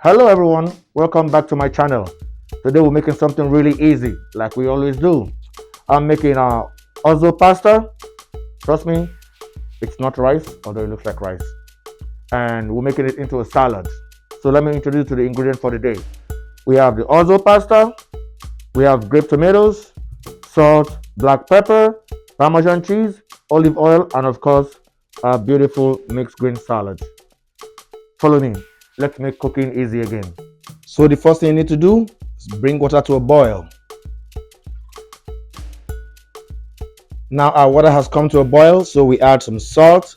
Hello everyone, welcome back to my channel. Today we're making something really easy like we always do. I'm making Orzo pasta. Trust me, it's not rice, although it looks like rice. And we're making it into a salad. So let me introduce you to the ingredients for the day. We have the Orzo pasta, we have grape tomatoes, salt, black pepper, Parmesan cheese, olive oil, and of course, a beautiful mixed green salad. Follow me. Let's make cooking easy again. So the first thing you need to do is bring water to a boil. Now our water has come to a boil, so we add some salt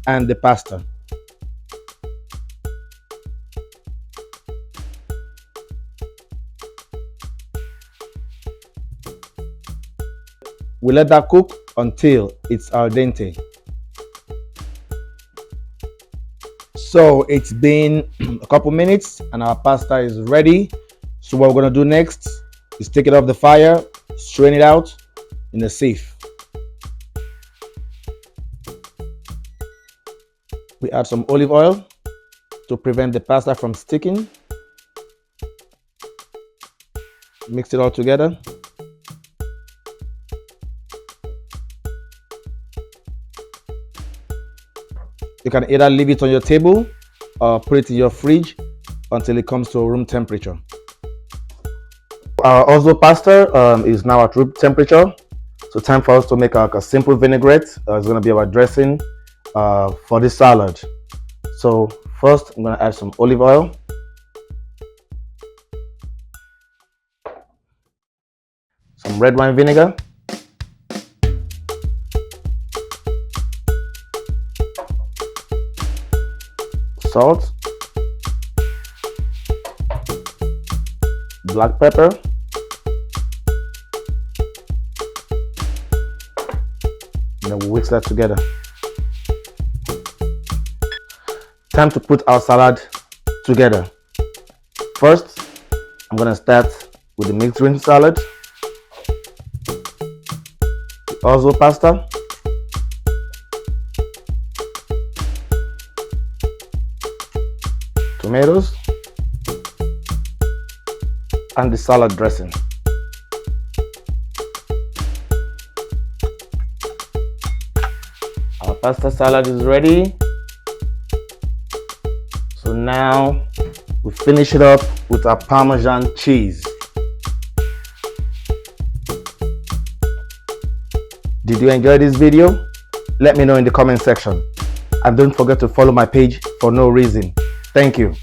and the pasta. We let that cook until it's al dente. So it's been a couple minutes and our pasta is ready. So what we're going to do next is take it off the fire, strain it out in a sieve. We add some olive oil to prevent the pasta from sticking. Mix it all together. You can either leave it on your table or put it in your fridge until it comes to room temperature. Our Orzo pasta is now at room temperature. So time for us to make a simple vinaigrette. It's going to be our dressing for this salad. So first I'm going to add some olive oil. Some red wine vinegar. Salt, black pepper, and then we'll mix that together. Time to put our salad together. First, I'm going to start with the mixed green salad, the Orzo pasta, tomatoes, and the salad dressing. Our pasta salad is ready. So now we finish it up with our Parmesan cheese. Did you enjoy this video? Let me know in the comment section. And don't forget to follow my page for no reason. Thank you.